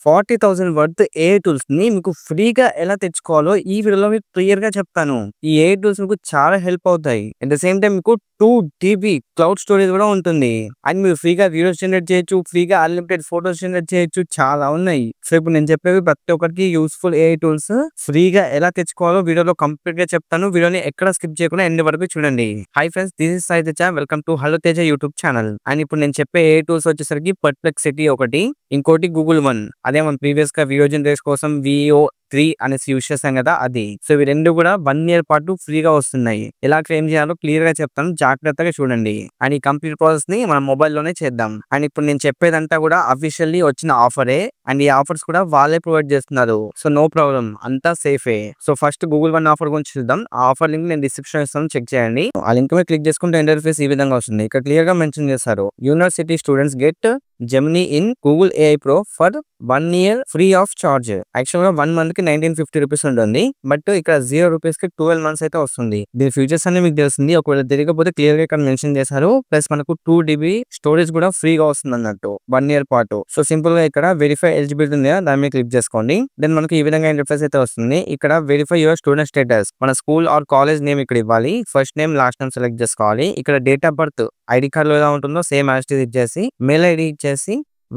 40,000 worth AI టూల్స్‌ని మీకు ఫ్రీగా ఎలా తెచ్చుకోవాలో ఈ వీడియోలో మీకు క్లియర్‌గా చెప్తాను. ఈ ఏఐ టూల్స్ మీకు చాలా హెల్ప్ అవుతాయి. అట్ ద సేమ్ టైమ్ మీకు 2 జీబీ క్లౌడ్ స్టోరేజ్ కూడా ఉంటుంది. అండ్ మీరు ఫ్రీగా వీడియోస్ జనరేట్ చేయొచ్చు. ఫ్రీగా అన్‌లిమిటెడ్ ఫోటోస్ జనరేట్ చేయొచ్చు. చాలా ఉన్నాయి. సో, ఇప్పుడు నేను చెప్పేవి ప్రతి ఒక్కరికి యూజ్‌ఫుల్ ఏఐ టూల్స్ ఫ్రీగా ఎలా తెచ్చుకోవాలో వీడియోలో కంప్లీట్‌గా చెప్తాను. వీడియోని ఎక్కడ స్కిప్ చేయకుండా ఎండ్ వరకు చూడండి. Hi friends, this is Sai Teja. Welcome to hello Teja YouTube channel. And ఇప్పుడు నేను చెప్పే ఏఐ టూల్స్ వచ్చేసరికి పర్ప్లెక్సిటీ ఒకటి, ఇంకోటి గూగుల్ వన్. అదే మనం ప్రీవియస్‌గా వీడియో జనరేషన్ కోసం VO3 అనేసి యూజ్ చేసాం కదా అది. సో, ఇవి 2 కూడా 1 ఇయర్ పాటు ఫ్రీగా వస్తున్నాయి. ఎలా క్లెయిమ్ చేయాలో క్లియర్‌గా చెప్తాను. జాగ్రత్తగా చూడండి. అండ్ ఈ కంప్లీట్ ప్రాసెస్‌ని మన మొబైల్‌లోనే చేద్దాం. అండ్ ఇప్పుడు నేను చెప్పేదంతా కూడా అఫీషియల్లీ వచ్చిన ఆఫరే. అండ్ ఈ ఆఫర్స్ కూడా వాళ్ళే ప్రొవైడ్ చేస్తున్నారు. సో, నో ప్రాబ్లమ్, అంతా సేఫే. So, first Google one offer గురించి చూద్దాం. ఆ ఆఫర్ లింక్ నేను డిస్క్రిప్షన్ ఇస్తాను, చెక్ చేయండి. ఆ లింక్ మీద క్లిక్ చేసుకుంటే ఇంటర్ఫేస్ ఈ విధంగా వస్తుంది. ఇక్కడ క్లియర్‌గా మెన్షన్ చేశారు. University students get Gemini in Google AI Pro for 1 year free of charge. యాక్చువల్‌గా 1 మంత్ కి 1950 రూపీస్ ఉంటుంది. బట్ ఇక్కడ 0 రూపీస్ కి 12 మంత్స్ అయితే వస్తుంది. దీని ఫీచర్స్ అన్ని మీకు తెలిసింది. ఒకవేళ తెలియకపోతే క్లియర్‌గా ఇక్కడ మెన్షన్ చేశారు. ప్లస్ మనకు 2 GB స్టోరేజ్ కూడా ఫ్రీగా వస్తుంది అన్నట్టు 1 ఇయర్ పాటు. సో, సింపుల్ గా ఇక్కడ వెరిఫై ఎలిజిబిలిటీ ఉంది, దాని మీద క్లిక్ చేసుకోండి. దెన్ మనకు ఈ విధంగా ఇంటర్ఫేస్ అయితే వస్తుంది. ఇక్కడ వెరిఫై యువర్ స్టూడెంట్ స్టేటస్, మన స్కూల్ ఆర్ కాలేజ్ నేమ్ ఇక్కడ ఇవ్వాలి. First name, last name select చేసుకోవాలి. ఇక్కడ date of birth ID card లో ఎలా ఉంటుందో సేమ్ యాజ్ ఇట్ ఈజ్ ఇచ్చేసి, మెయిల్ ఐడి ఇచ్చేసి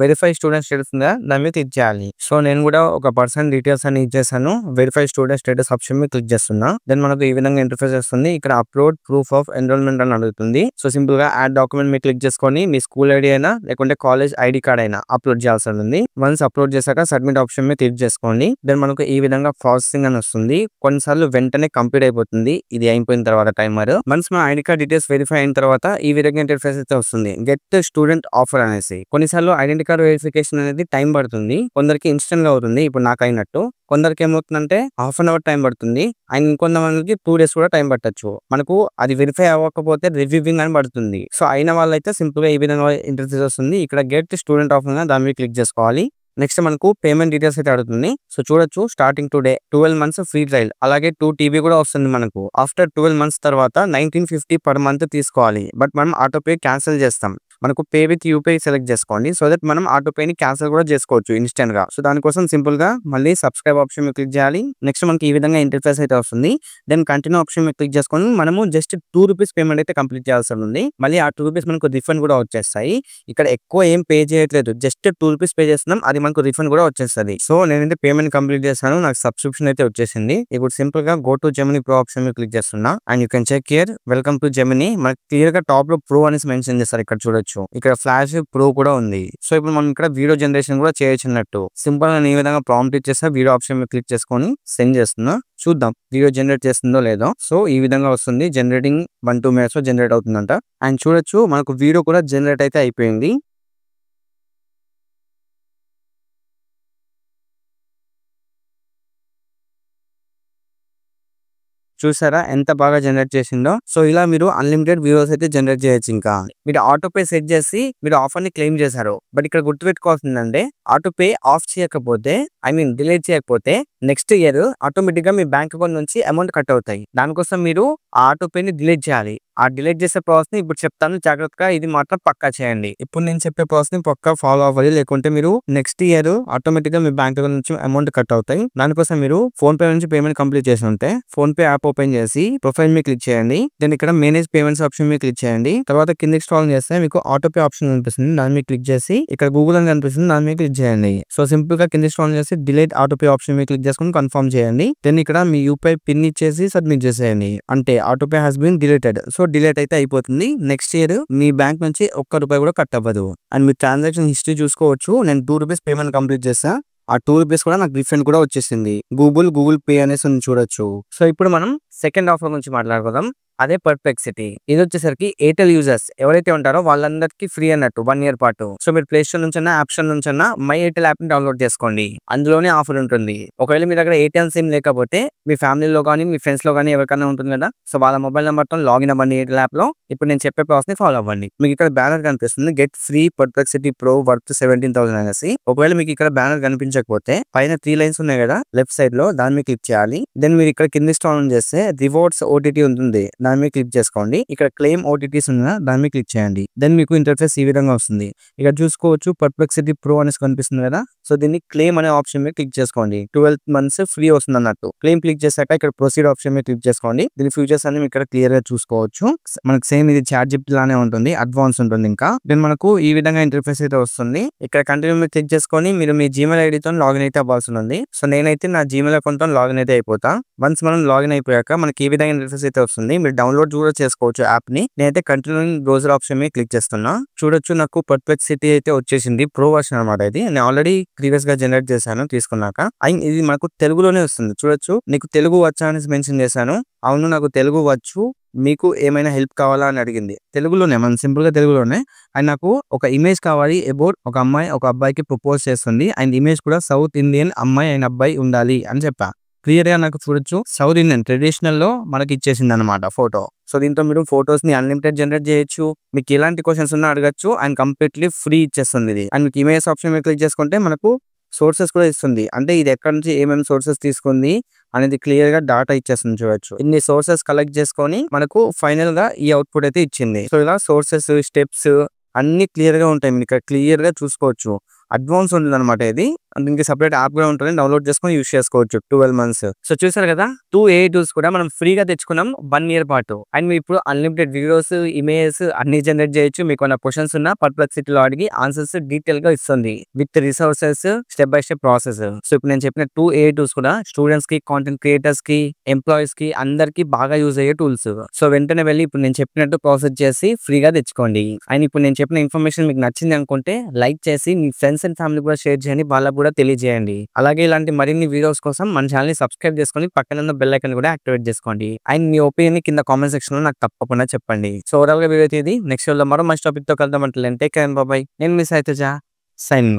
వెరిఫై స్టూడెంట్ స్టేటస్ ఉందా దాని మీద ఇచ్చేయాలి. సో, నేను కూడా ఒక పర్సన్ డీటెయిల్స్ అని ఇచ్చేసాను. వెరిఫై స్టూడెంట్ స్టేటస్ ఆప్షన్ మీద క్లిక్ చేస్తున్నా. దెన్ మనకు ఈ విధంగా ఇంటర్ఫేస్ వస్తుంది. ఇక్కడ అప్లోడ్ ప్రూఫ్ ఆఫ్ ఎన్రోల్మెంట్ అని అడుగుతుంది. సో, సింపుల్ గా యాడ్ డాక్యుమెంట్ మీద క్లిక్ చేసుకొని మీ స్కూల్ ఐడి అయినా లేకుంటే కాలేజ్ ఐడి కార్డ్ అయినా అప్లోడ్ చేయాల్సి ఉంటుంది. వన్స్ అప్లోడ్ చేశాక సబ్మిట్ ఆప్షన్ మీద క్లిక్ చేసుకోండి. దెన్ మనకు ఈ విధంగా ప్రాసెసింగ్ అని వస్తుంది. కొన్నిసార్లు వెంటనే కంప్లీట్ అయిపోతుంది ఇది అయిపోయిన తర్వాత టైమర్. వన్స్ మన ఐడి కార్డ్ డీటెయిల్స్ వెరిఫై అయిన తర్వాత ఈ విధంగా ఇంటర్ఫేస్ అయితే వస్తుంది. గెట్ స్టూడెంట్ ఆఫర్ అనేసి. కొన్నిసార్లు ఐడెంటిటీ కార్డ్ వెరిఫికేషన్ అనేది టైం పడుతుంది. కొందరికి ఇన్స్టెంట్ గా అవుతుంది, ఇప్పుడు నాకు అయినట్టు. కొందరికి ఏమవుతుందంటే హాఫ్ అన్ అవర్ టైం పడుతుంది. అండ్ ఇంకొంతమందికి 2 డేస్ కూడా టైం పట్టొచ్చు. మనకు అది వెరిఫై అవ్వకపోతే రివ్యూవింగ్ అని పడుతుంది. సో, అయిన వాళ్ళైతే సింపుల్ గా ఈ విధంగా ఇంటర్ఫేస్ వస్తుంది. ఇక్కడ గెట్ స్టూడెంట్ ఆఫర్ దాని మీద క్లిక్ చేసుకోవాలి. నెక్స్ట్ మనకు పేమెంట్ డీటెయిల్స్ అయితే అడుగుతుంది. సో, చూడొచ్చు starting today 12 months free trial, అలాగే 2 TB కూడా వస్తుంది మనకు. ఆఫ్టర్ 12 మంత్స్ తర్వాత 1950 పర్ మంత్ తీసుకోవాలి. బట్ మనం ఆటో పే క్యాన్సిల్ చేస్తాం. మనకు పే విత్ యూపీఐ సెలెక్ట్ చేసుకోండి. సో దట్ మనం ఆటో పేని క్యాన్సిల్ కూడా చేసుకోవచ్చు ఇన్స్టెంట్ గా. సో, దానికోసం సింపుల్ గా మళ్ళీ సబ్స్క్రైబ్ ఆప్షన్ మీద క్లిక్ చేయాలి. నెక్స్ట్ మనకి ఈ విధంగా ఇంటర్ఫేస్ అయితే వస్తుంది. దెన్ కంటిన్యూ ఆప్షన్ మీద క్లిక్ చేసుకొని మనము జస్ట్ 2 రూపీస్ పేమెంట్ అయితే కంప్లీట్ చేయాల్సి ఉంది. మళ్ళీ ఆ 2 రూపీస్ మనకు రిఫండ్ కూడా వచ్చేస్తాయి. ఇక్కడ ఎక్కువ ఏం పే చేయట్లేదు, జస్ట్ 2 రూపీస్ పే చేస్తున్నాం, అది మనకు రిఫండ్ కూడా వచ్చేస్తుంది. సో, నేనైతే పేమెంట్ కంప్లీట్ చేస్తాను, నాకు సబ్స్క్రిప్షన్ అయితే వచ్చేసింది. ఇప్పుడు సింపుల్ గా go to Gemini pro option మీద క్లిక్ చేస్తున్నా. And you can check here welcome to Gemini. మనకి క్లియర్ గా టాప్ లో ప్రో అనేసి మెన్షన్ చేస్తారు. ఇక్కడ చూడొచ్చు, ఇక్కడ ఫ్లాష్ ప్రో కూడా ఉంది. సో, ఇప్పుడు మనం ఇక్కడ వీడియో జనరేషన్ కూడా చేయొచ్చున్నట్టు. సింపుల్ గా ఈ విధంగా ప్రాంప్ట్ ఇచ్చేస్తా, వీడియో ఆప్షన్ మీద క్లిక్ చేసుకొని సెండ్ చేస్తున్నా. చూద్దాం వీడియో జనరేట్ చేస్తుందో లేదో. సో, ఈ విధంగా వస్తుంది. జనరేటింగ్ 1-2 minutes లో జనరేట్ అవుతుందంట. అండ్ చూడొచ్చు మనకు వీడియో కూడా జనరేట్ అయితే అయిపోయింది. చూసారా ఎంత బాగా జనరేట్ చేసిందో. సో, ఇలా మీరు అన్లిమిటెడ్ వీడియోస్ అయితే జనరేట్ చేయొచ్చు. ఇంకా మీరు ఆటో పే సెట్ చేసి మీరు ఆఫర్ ని క్లెయిమ్ చేశారు. బట్ ఇక్కడ గుర్తుపెట్టుకోవాల్సిందంటే ఆటో పే ఆఫ్ చేయకపోతే, ఐ మీన్ డిలీట్ చేయకపోతే నెక్స్ట్ ఇయర్ ఆటోమేటిక్ గా మీ బ్యాంక్ అకౌంట్ నుంచి అమౌంట్ కట్ అవుతాయి. దానికోసం మీరు ఆ ఆటో పే ని డిలీట్ చేయాలి. ఆ డిలీట్ చేసే ప్రాసెస్ ని ఇప్పుడు చెప్తాను, జాగ్రత్తగా ఇది మాత్రం పక్కా చేయండి. ఇప్పుడు నేను చెప్పే ప్రాసెస్ ని పక్కా ఫాలో అవ్వాలి, లేకుంటే మీరు నెక్స్ట్ ఇయర్ ఆటోమేటిక్ గా మీ బ్యాంక్ అకౌంట్ నుంచి అమౌంట్ కట్ అవుతాయి. దానికోసం మీరు ఫోన్ పే నుంచి పేమెంట్ కంప్లీట్ చేసి ఉంటే ఫోన్ పే యాప్ ఓపెన్ చేసి ప్రొఫైల్ మీద క్లిక్ చేయండి. దెన్ ఇక్కడ మేనేజ్ పేమెంట్స్ ఆప్షన్ మీద క్లిక్ చేయండి. తర్వాత కిందకి స్క్రాల్ చేస్తే మీకు ఆటో పే ఆప్షన్ కనిపిస్తుంది, దాని మీద క్లిక్ చేసి ఇక్కడ గూగుల్ అని కనిపిస్తుంది, దాని మీద క్లిక్ చేయండి. సో, సింపుల్ గా కింద స్క్రాల్ చేసి డిలీట్ ఆటో పే ఆప్షన్ మీద క్లిక్ చేసుకుని కన్ఫర్మ్ చేయండి. దెన్ ఇక్కడ మీ యూపీఐ పిన్ ఇచ్చేసి సబ్మిట్ చేసేయండి. అంటే auto pay has been deleted. So, delete అయితే అయిపోతుంది. నెక్స్ట్ ఇయర్ మీ బ్యాంక్ నుంచి ₹1 కూడా కట్ అవ్వదు. అండ్ మీ ట్రాన్సాక్షన్ హిస్టరీ చూసుకోవచ్చు. నేను 2 రూపీస్ పేమెంట్ కంప్లీట్ చేస్తా. ఆ 2 రూపీస్ కూడా నాకు రిఫండ్ కూడా వచ్చేసింది. గూగుల్ పే అనేసి ఉంది, చూడొచ్చు. సో, ఇప్పుడు మనం సెకండ్ ఆఫర్ గురించి మాట్లాడుకుందాం. అదే పర్ప్లెక్సిటీ. ఇది వచ్చేసరికి ఎయిర్టెల్ యూజర్స్ ఎవరైతే ఉంటారో వాళ్ళందరికీ ఫ్రీ అన్నట్టు 1 ఇయర్ పాటు. సో, మీరు ప్లే స్టోర్ నుంచి యాప్ స్టోర్ నుంచి మై ఎయిర్టెల్ యాప్ ని డౌన్లోడ్ చేసుకోండి. అందులోనే ఆఫర్ ఉంటుంది. ఒకవేళ మీ దగ్గర ఎయిర్టెల్ సిమ్ లేకపోతే మీ ఫ్యామిలీలో కానీ మీ ఫ్రెండ్స్ లో కానీ ఎవరికైనా ఉంటుంది కదా. సో, వాళ్ళ మొబైల్ నెంబర్ తో లాగిన్ అవ్వండి ఎయిర్టెల్ యాప్ లో. ఇప్పుడు నేను చెప్పే ప్రాసెస్ ని ఫాలో అవ్వండి. మీకు ఇక్కడ బ్యానర్ కనిపిస్తుంది, get free Perplexity pro worth 17,000 అనేసి. ఒకవేళ మీకు ఇక్కడ బ్యానర్ కనిపించకపోతే పైన 3 లైన్స్ ఉన్నాయి కదా లెఫ్ట్ సైడ్ లో, దాన్ని క్లిక్ చేయాలి. దెన్ మీరు ఇక్కడ కింద స్క్రాల్ చేస్తే రివార్డ్స్ ఓటీటీ ఉంటుంది, దాని మీద క్లిక్ చేసుకోండి. ఇక్కడ క్లెయిమ్ ఓటీటీస్ ఉన్న దాని మీద క్లిక్ చేయండి. దెన్ మీకు ఇంటర్ఫేస్ ఈ విధంగా వస్తుంది. ఇక్కడ చూసుకోవచ్చు పర్ప్లెక్సిటీ ప్రో అనేసి కనిపిస్తుంది కదా. సో దీన్ని క్లెయిమ్ అనే ఆప్షన్ మీద క్లిక్ చేసుకోండి. 12 months ఫ్రీ వస్తుంది అన్నట్టు. క్లెయిమ్ క్లిక్ చేశాక ఇక్కడ ప్రొసీడ్ ఆప్షన్ మీద క్లిక్ చేసుకోండి. దీని ఫీచర్స్ అన్ని ఇక్కడ క్లియర్ గా చూసుకోవచ్చు. మనకు సేమ్ ఇది ChatGPT లానే ఉంటుంది, అడ్వాన్స్ ఉంటుంది. ఇంకా దెన్ మనకు ఈ విధంగా ఇంటర్ఫేస్ అయితే వస్తుంది. ఇక్కడ కంటిన్యూ మీద క్లిక్ చేసుకొని మీరు మీ జీమెయిల్ ఐడితో లాగిన్ అయితే అవ్వాల్సి ఉంది. సో నేనైతే నా జీమెయిల్ అకౌంట్ తో లాగిన్ అయితే అయిపోతా. వన్స్ మనం లాగిన్ అయిపోయాక మనకి ఈ విధంగా ఇంటర్ఫేస్ అయితే వస్తుంది. మీరు డౌన్లోడ్ కూడా చేసుకోవచ్చు యాప్ ని. నేనైతే కంటిన్యూ బ్రౌజర్ ఆప్షన్ మీద క్లిక్ చేస్తున్నా. చూడొచ్చు నాకు పర్ప్లెక్సిటీ అయితే వచ్చేసింది, ప్రో వర్షన్ అనమాట. ఇది నేను ఆల్రెడీ ప్రీవియస్ గా జనరేట్ చేశాను తీసుకున్నాక. అండ్ ఇది మనకు తెలుగులోనే వస్తుంది. చూడొచ్చు నీకు తెలుగు వచ్చా అనేసి మెన్షన్ చేశాను. అవును నాకు తెలుగు వచ్చు, మీకు ఏమైనా హెల్ప్ కావాలా అని అడిగింది. తెలుగులోనే, మనం సింపుల్ గా తెలుగులోనే. అండ్ నాకు ఒక ఇమేజ్ కావాలి అబౌట్ ఒక అమ్మాయి ఒక అబ్బాయికి ప్రపోజ్ చేస్తుంది. అండ్ ఇమేజ్ కూడా సౌత్ ఇండియన్ అమ్మాయి అండ్ అబ్బాయి ఉండాలి అని చెప్పా. క్లియర్ గా నాకు చూడొచ్చు సౌత్ ఇండియన్ ట్రెడిషనల్ లో మనకి ఇచ్చేసింది అనమాట ఫోటో. సో దీంతో మీరు ఫోటోస్ ని అన్లిమిటెడ్ జనరేట్ చేయొచ్చు. మీకు ఎలాంటి క్వశ్చన్స్ ఉన్నా అడగచ్చు. అండ్ కంప్లీట్లీ ఫ్రీ ఇచ్చేస్తుంది ఇది. అండ్ మీకు ఇమేజ్ ఆప్షన్ మీద క్లిక్ చేసుకుంటే మనకు సోర్సెస్ కూడా ఇస్తుంది. అంటే ఇది ఎక్కడ నుంచి ఏమేమి సోర్సెస్ తీసుకుంది అనేది క్లియర్ గా డాటా ఇచ్చేస్తుంది. చూడొచ్చు ఇన్ని సోర్సెస్ కలెక్ట్ చేసుకొని మనకు ఫైనల్ గా ఈ అవుట్పుట్ అయితే ఇచ్చింది. సో ఇలా సోర్సెస్, స్టెప్స్ అన్ని క్లియర్ గా ఉంటాయి. మీరు ఇక్కడ క్లియర్ గా చూసుకోవచ్చు. అడ్వాన్స్ ఉంటుంది అనమాట ఇది. దీనికి సపరేట్ యాప్ కూడా ఉంటుంది, డౌన్లోడ్ చేసుకొని యూస్ చేసుకోవచ్చు 12 months. సో చూసారు కదా 2 AI టూల్స్ కూడా మనం ఫ్రీగా తెచ్చుకున్నాం 1 year పాటు. అండ్ మీరు ఇప్పుడు అన్లిమిటెడ్ వీడియోస్, ఇమేజెస్ అన్ని జనరేట్ చేయొచ్చు. మీకు ఏమైనా క్వశ్చన్స్ ఉన్నా పర్ప్లెక్సిటీలో అడిగి ఆన్సర్స్ డీటెయిల్ గా ఇస్తుంది with resources, step by step process. So ఇప్పుడు నేను చెప్పిన 2 AI టూల్స్ కూడా స్టూడెంట్స్ కి, కాంటెంట్ క్రియేటర్స్ కి, ఎంప్లాయీస్ కి అందరికి బాగా యూజ్ అయ్యే టూల్స్. సో వెంటనే వెళ్ళి ఇప్పుడు నేను చెప్పినట్టు ప్రాసెస్ చేసి ఫ్రీగా తెచ్చుకోండి. అండ్ ఇప్పుడు నేను చెప్పిన ఇన్ఫర్మేషన్ మీకు నచ్చింది అనుకుంటే లైక్ చేసి మీ ఫ్రెండ్స్ అండ్ ఫ్యామిలీ కూడా షేర్ చేయండి, వాళ్ళకు కూడా తెలియజేయండి. అలాగే ఇలాంటి మరిన్ని వీడియోస్ కోసం మన ఛానల్ ని సబ్స్క్రైబ్ చేసుకొని పక్కన ఉన్న బెల్ ఐకాన్ కూడా యాక్టివేట్ చేసుకోండి. అండ్ మీ ఒపీనియన్ కింద కామెంట్ సెక్షన్ లో నాకు తప్పకుండా చెప్పండి. సో ఓవరాల్ గా వీడియో ఇది. నెక్స్ట్ వీడియోలో మరో మంచి టాపిక్ తో కలుద్దాం. అంటే టేక్ కేర్, బై బై. నేను మీ సైతేజ, సైనింగ్ ఆఫ్.